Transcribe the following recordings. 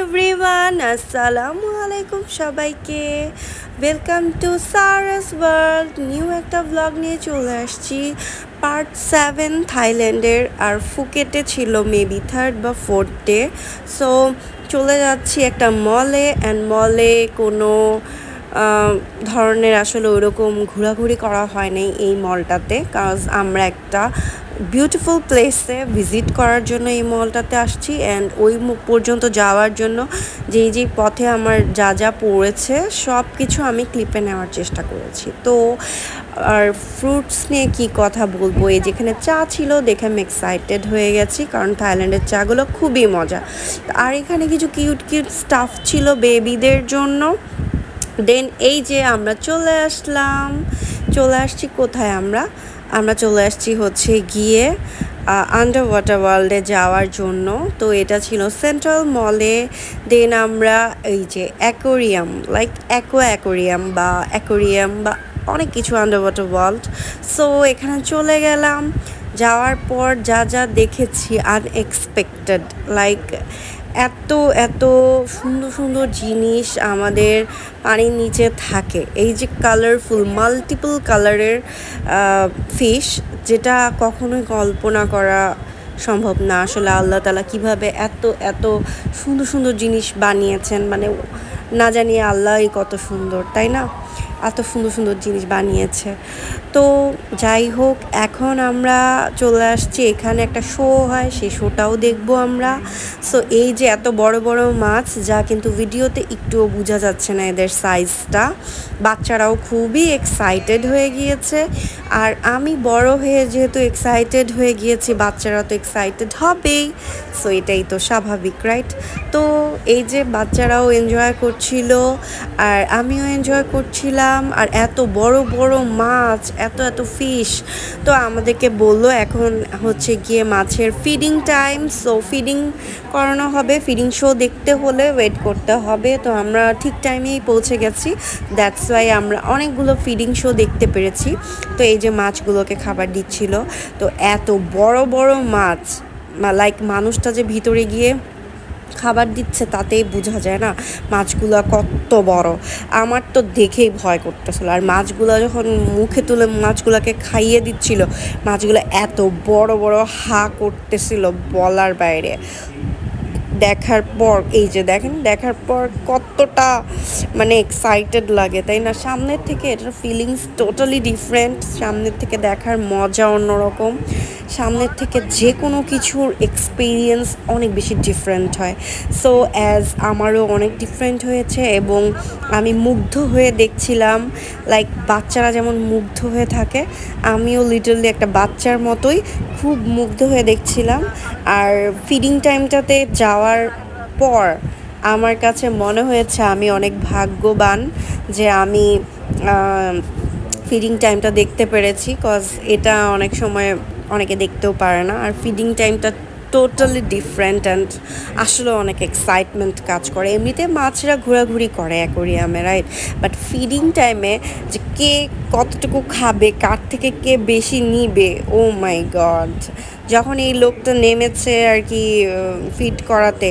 Everyone, আসসালামু আলাইকুম সবাইকে। Welcome to Sara's world. New একটা ব্লগ নিয়ে চলে আসছি। পার্ট 7 থাইল্যান্ডের, আর ফুকেটে ছিল মেবি 3rd বা 4th ডে। সো চলে যাচ্ছি একটা মলে, অ্যান্ড মলে কোনো ধরনের আসলে ওইরকম ঘোরাঘুরি করা হয় নাই এই মলটাতে, কারণ আমরা একটা বিউটিফুল প্লেসে ভিজিট করার জন্য এই মলটাতে আসছি। অ্যান্ড ওই পর্যন্ত যাওয়ার জন্য যেই পথে আমার যা যা পড়েছে সব কিছু আমি ক্লিপে নেওয়ার চেষ্টা করেছি। তো আর ফ্রুটস নিয়ে কি কথা বলবো, এই যেখানে চা ছিল দেখে আমি এক্সাইটেড হয়ে গেছি, কারণ থাইল্যান্ডের চাগুলো খুবই মজা। আর এখানে কিছু কিউট কিউট স্টাফ ছিল বেবিদের জন্য। দেন এই যে আমরা চলে আসছি কোথায়, আমরা চলে আসছি হচ্ছে গিয়ে আন্ডার ওয়াটার ওয়ার্ল্ডে যাওয়ার জন্য। তো এটা ছিল সেন্ট্রাল মলে। দেন আমরা এই যে অ্যাকোরিয়াম, লাইক অ্যাকোরিয়াম বা অনেক কিছু আন্ডার ওয়াটার ওয়ার্ল্ড। সো এখানে চলে গেলাম। যাওয়ার পর যা যা দেখেছি আনএক্সপেক্টেড, লাইক এত এত সুন্দর সুন্দর জিনিস আমাদের পানির নিচে থাকে। এই যে কালারফুল মাল্টিপল কালারের ফিশ, যেটা কখনোই কল্পনা করা সম্ভব না আসলে। আল্লাহ তাআলা কীভাবে এত এত সুন্দর সুন্দর জিনিস বানিয়েছেন, মানে না জানিয়ে আল্লাহই কত সুন্দর, তাই না? এত সুন্দর সুন্দর জিনিস বানিয়েছে। তো যাই হোক, এখন আমরা চলে আসছি, এখানে একটা শো হয়, সেই শোটাও দেখবো আমরা। সো এই যে এত বড় বড় মাছ, যা কিন্তু ভিডিওতে একটুও বোঝা যাচ্ছে না এদের সাইজটা। বাচ্চারাও খুবই এক্সাইটেড হয়ে গিয়েছে, আর আমি বড় হয়ে যেহেতু এক্সাইটেড হয়ে গিয়েছি, বাচ্চারা তো এক্সাইটেড হবেই। সো এটাই তো স্বাভাবিক, রাইট? তো এই যে বাচ্চারাও এনজয় করছিল, আর আমিও এনজয় করছিলাম। আর এত বড় বড় মাছ, এত এত ফিশ। তো আমাদেরকে বললো এখন হচ্ছে গিয়ে মাছের ফিডিং টাইম। সো ফিডিং করানো হবে, ফিডিং শো দেখতে হলে ওয়েট করতে হবে। তো আমরা ঠিক টাইমেই পৌঁছে গেছি, দ্যাটস ওয়াই আমরা অনেকগুলো ফিডিং শো দেখতে পেরেছি। তো এই যে মাছগুলোকে খাবার দিচ্ছিল, তো এত বড় বড় মাছ, লাইক মানুষটা যে ভিতরে গিয়ে খাবার দিচ্ছে তাতেই বোঝা যায় না মাছগুলো কত বড়। আমার তো দেখেই ভয় করতেছিল। আর মাছগুলো যখন মুখে তুলে মাছগুলোকে খাইয়ে দিচ্ছিল, মাছগুলো এত বড় বড় হা করতেছিল বলার বাইরে। দেখার পর এই যে দেখেন, দেখার পর কতটা মানে এক্সাইটেড লাগে, তাই না? সামনের থেকে এটার ফিলিংস টোটালি ডিফারেন্ট। সামনের থেকে দেখার মজা অন্যরকম। সামনের থেকে যে কোনো কিছুর এক্সপিরিয়েন্স অনেক বেশি ডিফারেন্ট হয়। সো আমারও অনেক ডিফারেন্ট হয়েছে, এবং আমি মুগ্ধ হয়ে দেখছিলাম। লাইক বাচ্চারা যেমন মুগ্ধ হয়ে থাকে, আমিও লিটারলি একটা বাচ্চার মতোই খুব মুগ্ধ হয়ে দেখছিলাম। আর ফিডিং টাইমটাতে যাওয়ার পর আমার কাছে মনে হয়েছে আমি অনেক ভাগ্যবান যে আমি ফিডিং টাইমটা দেখতে পেরেছি, কজ এটা অনেক সময় অনেকে দেখতেও পারে না। আর ফিডিং টাইমটা টোটালি ডিফারেন্ট, অ্যান্ড আসলে অনেক এক্সাইটমেন্ট কাজ করে। এমনিতে মাছরা ঘোরাঘুরি করে অ্যাকোরিয়ামে, রাইট? বাট ফিডিং টাইমে যে কে কতটুকু খাবে, কার থেকে কে বেশি নিবে, ও মাই গড। যখন এই লোকটা নেমেছে আর কি ফিড করাতে,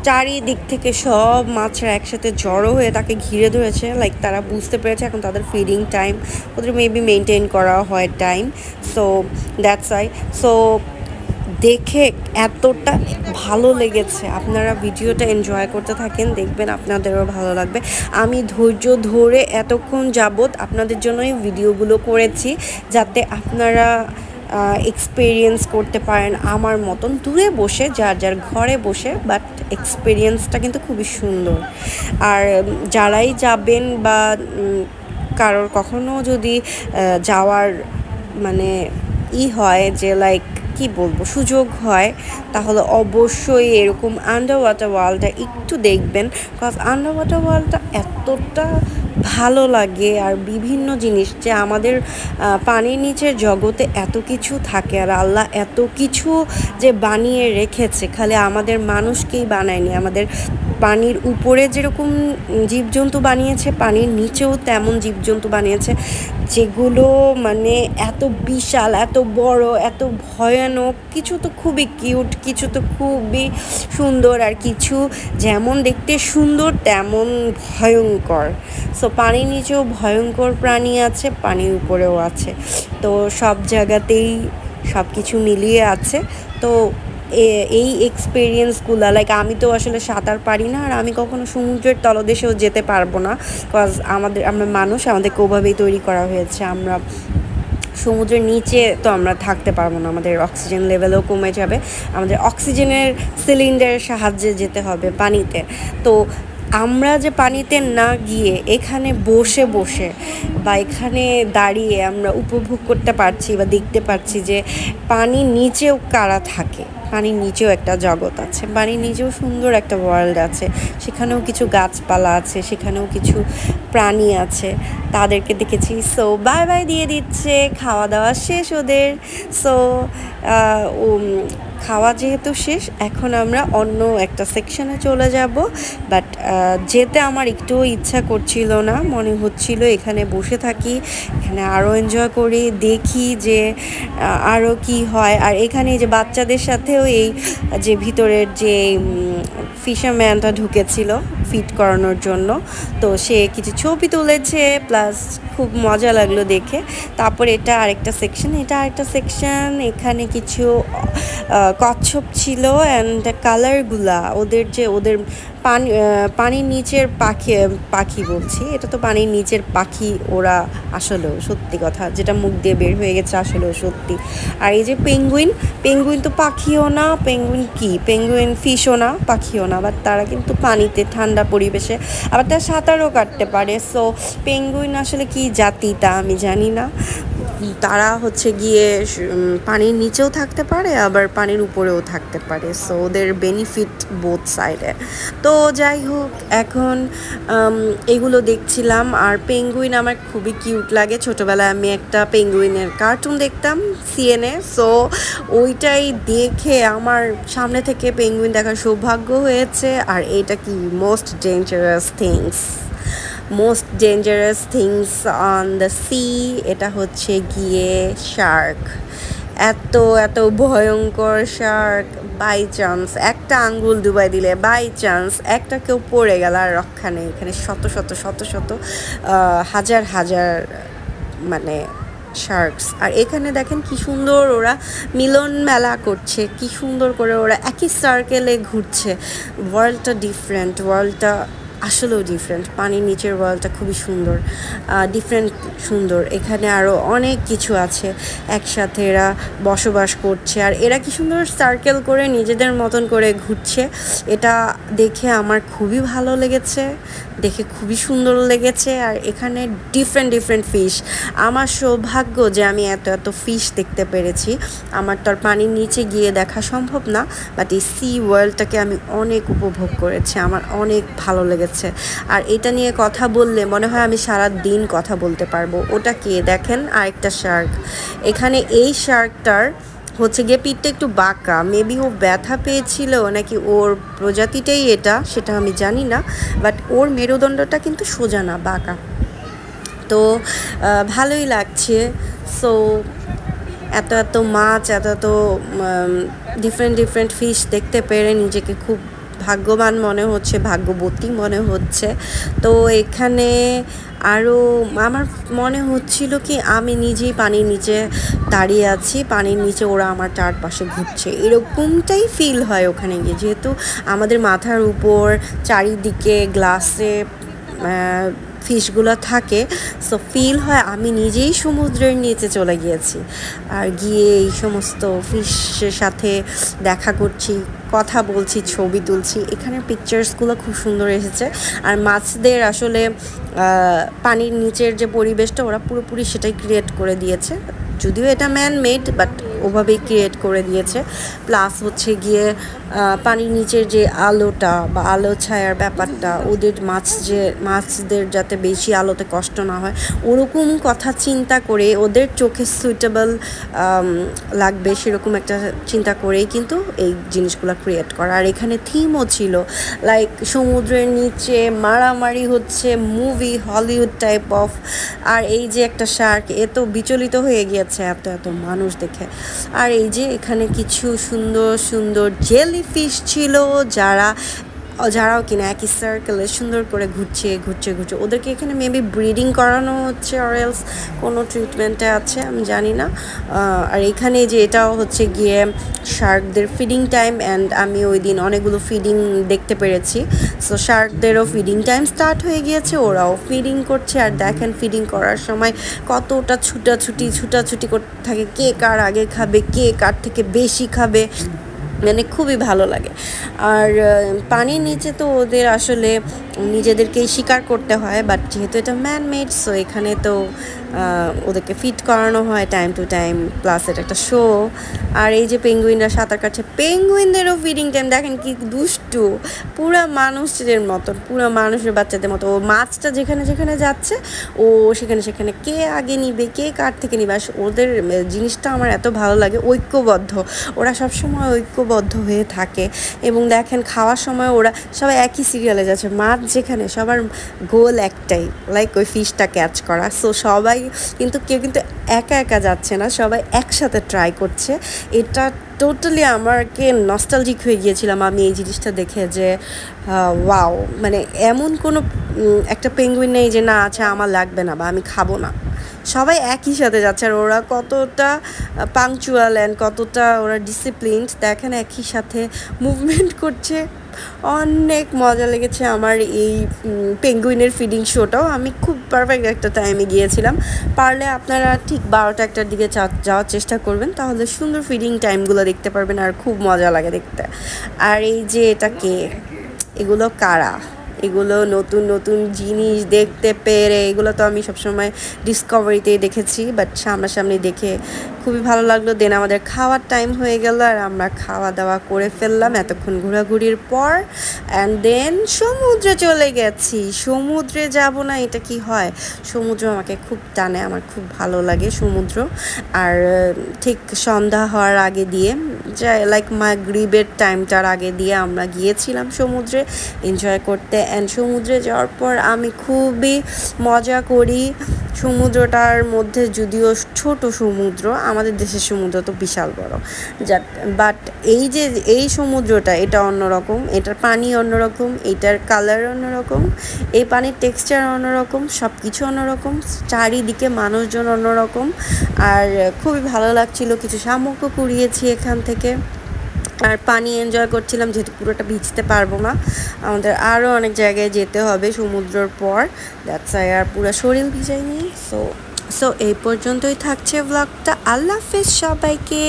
চারিদিক থেকে সব মাছরা একসাথে জড়ো হয়ে তাকে ঘিরে ধরেছে। লাইক তারা বুঝতে পেরেছে এখন তাদের ফিডিং টাইম, ওদের মেবি মেনটেন করা হয় time. So that's why. So দেখে এতটা ভালো লেগেছে। আপনারা ভিডিওটা এনজয় করতে থাকেন, দেখবেন আপনাদেরও ভালো লাগবে। আমি ধৈর্য ধরে এতক্ষণ যাবৎ আপনাদের জন্যই ভিডিওগুলো করেছি, যাতে আপনারা এক্সপিরিয়েন্স করতে পারেন আমার মতন দূরে বসে, যার যার ঘরে বসে। বাট এক্সপিরিয়েন্সটা কিন্তু খুবই সুন্দর। আর যারাই যাবেন বা কারোর কখনো যদি যাওয়ার মানে হয় যে লাইক কি বলবো সুযোগ হয়, তাহলে অবশ্যই এরকম আন্ডার ওয়াটার ওয়ার্ল্ডটা একটু দেখবেন। কজ আন্ডার ওয়াটার ওয়ার্ল্ডটা এতটা ভালো লাগে, আর বিভিন্ন জিনিস যে আমাদের পানির নিচের জগতে এত কিছু থাকে, আর আল্লাহ এত কিছু যে বানিয়ে রেখেছে, খালি আমাদের মানুষকেই বানায়নি, আমাদের পানির উপরে যেরকম জীবজন্তু বানিয়েছে পানির নিচেও তেমন জীবজন্তু বানিয়েছে, যেগুলো মানে এত বিশাল, এত বড়, এত ভয়ানক। কিছু তো খুবই কিউট, কিছু তো খুবই সুন্দর, আর কিছু যেমন দেখতে সুন্দর তেমন ভয়ঙ্কর। সো পানির নিচেও ভয়ঙ্কর প্রাণী আছে, পানির উপরেও আছে। তো সব জায়গাতেই সব কিছু মিলিয়ে আছে। তো এই এক্সপিরিয়েন্সগুলো, লাইক আমি তো আসলে সাঁতার পারি না, আর আমি কখনো সমুদ্রের তলদেশেও যেতে পারবো না, বিকজ আমরা মানুষ, আমাদেরকে ওভাবেই তৈরি করা হয়েছে। আমরা সমুদ্রের নিচে তো আমরা থাকতে পারবো না, আমাদের অক্সিজেন লেভেলও কমে যাবে, আমাদের অক্সিজেনের সিলিন্ডারের সাহায্যে যেতে হবে পানিতে। তো আমরা যে পানিতে না গিয়ে এখানে বসে বসে বা এখানে দাঁড়িয়ে আমরা উপভোগ করতে পারছি বা দেখতে পাচ্ছি যে পানির নিচেও কারা থাকে, পানির নিচেও একটা জগৎ আছে, পানির নিচেও সুন্দর একটা ওয়ার্ল্ড আছে, সেখানেও কিছু গাছপালা আছে, সেখানেও কিছু প্রাণী আছে, তাদেরকে দেখেছি। সো বাই বাই দিয়ে দিচ্ছে, খাওয়া দাওয়া শেষ ওদের। সো খাওয়া যেহেতু শেষ, এখন আমরা অন্য একটা সেকশনে চলে যাব। বাট যেতে আমার একটুও ইচ্ছা করছিল না, মনে হচ্ছিল এখানে বসে থাকি, এখানে আরও এনজয় করি, দেখি যে আরও কি হয়। আর এখানে যে বাচ্চাদের সাথেও এই যে ভিতরের যে ফিশারম্যানটা ঢুকেছিল ফিট করানোর জন্য, তো সে কিছু ছবি তুলেছে, প্লাস খুব মজা লাগলো দেখে। তারপর এটা আরেকটা সেকশন, এখানে কিছু কচ্ছপ ছিল, অ্যান্ড কালারগুলা ওদের পানির নিচের পাখি বলছি, এটা তো পানির নিচের পাখি, ওরা আসলেও সত্যি কথা, যেটা মুখ দিয়ে বের হয়ে গেছে আসলেও সত্যি। আর এই যে পেঙ্গুইন তো পাখিও না, পেঙ্গুইন ফিশও না, পাখিও না, বাট তারা কিন্তু পানিতে ঠান্ডা পরিবেশে, আবার তারা সাঁতারও কাটতে পারে। সো পেঙ্গুইন আসলে কি জাতি তা আমি জানি না, তারা হচ্ছে গিয়ে পানির নিচেও থাকতে পারে, আবার পানির উপরেও থাকতে পারে। সো ওদের বেনিফিট বোথ সাইডে। তো যাই হোক, এখন এগুলো দেখছিলাম। আর পেঙ্গুইন আমার খুবই কিউট লাগে, ছোটোবেলায় আমি একটা পেঙ্গুইনের কার্টুন দেখতাম সিএনএ। সো ওইটাই দেখে আমার সামনে থেকে পেঙ্গুইন দেখার সৌভাগ্য হয়েছে। আর এইটা কি most dangerous things on the sea, এটা হচ্ছে গিয়ে শার্ক। এত ভয়ঙ্কর শার্ক, বাই চান্স একটা আঙ্গুল ডুবাই দিলে, বাই চান্স একটা কেউ পড়ে গেল আর রক্ষা নেই। এখানে শত হাজার মানে শার্কস। আর এখানে দেখেন কি সুন্দর ওরা মিলন মেলা করছে, কি সুন্দর করে ওরা একই সার্কেলে ঘুরছে। ওয়ার্ল্ডটা আসলেও ডিফারেন্ট, পানির নিচের ওয়ার্ল্ডটা খুবই সুন্দর। এখানে আরও অনেক কিছু আছে, একসাথে এরা বসবাস করছে, আর এরা কি সুন্দর সার্কেল করে নিজেদের মতন করে ঘুরছে। এটা দেখে আমার খুবই ভালো লেগেছে, দেখে খুবই সুন্দর লেগেছে। আর এখানে ডিফারেন্ট ফিশ, আমার সৌভাগ্য যে আমি এত ফিশ দেখতে পেরেছি। আমার তো আর পানির নিচে গিয়ে দেখা সম্ভব না, বাট এই সি ওয়ার্ল্ডটাকে আমি অনেক উপভোগ করেছি, আমার অনেক ভালো লেগেছে। আর এটা নিয়ে কথা বললে মনে হয় আমি সারা দিন কথা বলতে পারবো। ওটা কে দেখেন, আরেকটা শার্ক। এখানে এই শার্কটার হচ্ছে গিয়ে পিঠটা একটু বাঁকা, মেবি ও ব্যথা পেয়েছিল নাকি ওর প্রজাতিটাই এটা, সেটা আমি জানি না, বাট ওর মেরুদণ্ডটা কিন্তু সোজা না, বাঁকা। তো ভালোই লাগছে। সো এত মাছ, এত ডিফারেন্ট ফিশ দেখতে পেরে নিজেকে খুব ভাগ্যবান মনে হচ্ছে, ভাগ্যবতী মনে হচ্ছে। তো এখানে আরও আমার মনে হচ্ছিল কি আমি নিজেই পানির নিচে দাঁড়িয়ে আছি, পানির নিচে ওরা আমার চারপাশে ঘুরছে, এরকমটাই ফিল হয় ওখানে গিয়ে। যেহেতু আমাদের মাথার উপর চারিদিকে গ্লাসে ফিশগুলো থাকে, সো ফিল হয় আমি নিজেই সমুদ্রের নিচে চলে গিয়েছি, আর গিয়ে এই সমস্ত ফিশের সাথে দেখা করছি, কথা বলছি, ছবি তুলছি। এখানে পিকচার্সগুলো খুব সুন্দর এসেছে। আর মাছদের আসলে পানির নিচের যে পরিবেশটা ওরা পুরোপুরি সেটাই ক্রিয়েট করে দিয়েছে, যদিও এটা ম্যান মেড, বাট ওভাবেই ক্রিয়েট করে দিয়েছে। প্লাস হচ্ছে গিয়ে পানির নিচের যে আলোটা বা আলো ছায়ার ব্যাপারটা, ওদের মাছদের যাতে বেশি আলোতে কষ্ট না হয় ওরকম কথা চিন্তা করে, ওদের চোখে সুইটেবল লাগবে সেরকম একটা চিন্তা করেই কিন্তু এই জিনিসগুলো ক্রিয়েট করা। আর এখানে থিমও ছিল, লাইক সমুদ্রের নিচে মারামারি হচ্ছে, মুভি হলিউড টাইপ অফ। আর এই যে একটা শার্ক, এ তো বিচলিত হয়ে গিয়েছে এত এত মানুষ দেখে। আর এই যে এখানে কিছু সুন্দর সুন্দর জেলিফিশ ছিল যারাও কিনা একই সার্কেলে সুন্দর করে ঘুরছে। ওদেরকে এখানে মেবি ব্রিডিং করানো হচ্ছে, অর এলস কোনো ট্রিটমেন্টে আছে, আমি জানি না। আর এখানে যে এটাও হচ্ছে গিয়ে শার্কদের ফিডিং টাইম, অ্যান্ড আমি ওই দিন অনেকগুলো ফিডিং দেখতে পেরেছি। সো শার্কদেরও ফিডিং টাইম স্টার্ট হয়ে গিয়েছে, ওরাও ফিডিং করছে। আর দেখেন ফিডিং করার সময় কতটা ছুটাছুটি করতে থাকে, কে কার আগে খাবে, কে কার থেকে বেশি খাবে, মানে খুবই ভালো লাগে। আর পানির নিচে তো ওদের আসলে নিজেদেরকেই শিকার করতে হয়, বাট যেহেতু এটা ম্যানমেড, সো এখানে তো ওদেরকে ফিট করানো হয় টাইম টু টাইম, প্লাস এটা একটা শো। আর এই যে পেঙ্গুইনরা সাঁতার কাটছে, পেঙ্গুইনদেরও ফিডিং টাইম দেখেন কি দুষ্টু, পুরা মানুষের বাচ্চাদের মতো। ও মাছটা যেখানে যাচ্ছে ও সেখানে কে আগে নিবে, কে কার থেকে নিবে। আর ওদের জিনিসটা আমার এত ভালো লাগে, ঐক্যবদ্ধ, ওরা সবসময় ঐক্যবদ্ধ হয়ে থাকে। এবং দেখেন খাওয়ার সময় ওরা সবাই একই সিরিয়ালে যাচ্ছে, মাছ যেখানে সবার গোল একটাই, লাইক ওই ফিশটা ক্যাচ করা। সো সবাই কেউ কিন্তু একা যাচ্ছে না, সবাই একসাথে ট্রাই করছে। এটা টোটালি আমাকে নস্টালজিক হয়ে গিয়েছিলাম আমি এই জিনিসটা দেখে, যে ওয়াও, মানে এমন কোনো একটা পেঙ্গুইন নেই যে না আছে আমার লাগবে না বা আমি খাবো না, সবাই একই সাথে যাচ্ছে। আর ওরা কতটা পাংচুয়াল অ্যান্ড কতটা ওরা ডিসিপ্লিনড, দেখেন একই সাথে মুভমেন্ট করছে। অনেক মজা লেগেছে আমার এই পেঙ্গুইনের ফিডিং শোটাও। আমি খুব পারফেক্ট একটা টাইমে গিয়েছিলাম। পারলে আপনারা ঠিক 12টা-1টার দিকে যাওয়ার চেষ্টা করবেন, তাহলে সুন্দর ফিডিং টাইমগুলো দেখতে পারবেন আর খুব মজা লাগে দেখতে। আর এই যে এটা কে, এগুলো কারা, এগুলো নতুন জিনিস দেখতে পেরে, এগুলো তো আমি সবসময় ডিসকভারিতেই দেখেছি, বাট সামনাসামনি দেখে খুবই ভালো লাগলো। দেন আমাদের খাওয়ার টাইম হয়ে গেল আর আমরা খাওয়া দাওয়া করে ফেললাম এতক্ষণ ঘোরাঘুরির পর। অ্যান্ড দেন সমুদ্রে চলে গেছি। সমুদ্রে যাব না এটা কি হয়, সমুদ্র আমাকে খুব টানে, আমার খুব ভালো লাগে সমুদ্র। আর ঠিক সন্ধ্যা হওয়ার আগে দিয়ে, লাইক মাগরিবের টাইমটার আগে দিয়ে আমরা গিয়েছিলাম সমুদ্রে এনজয় করতে। অ্যান্ড সমুদ্রে যাওয়ার পর আমি খুবই মজা করি। সমুদ্রটার মধ্যে যদিও ছোট সমুদ্র, আমাদের দেশের সমুদ্র তো বিশাল বড়, বাট এই সমুদ্রটা এটা অন্যরকম, এটার পানি অন্যরকম, এটার কালার অন্যরকম, এই পানির টেক্সচার অন্যরকম, সব কিছু অন্যরকম, চারিদিকে মানুষজন অন্যরকম। আর খুবই ভালো লাগছিল, কিছু শামুকও কুড়িয়েছি এখান থেকে। আর পানি এনজয় করছিলাম, যেহেতু পুরোটা ভিজতে পারবো না, আমাদের আরও অনেক জায়গায় যেতে হবে সমুদ্রের পর, দ্যাটস ওয়াই আর পুরো শরীর ভিজাইনি। সো এই পর্যন্তই থাকছে ব্লগটা। আল্লাহ হাফেজ সবাইকে।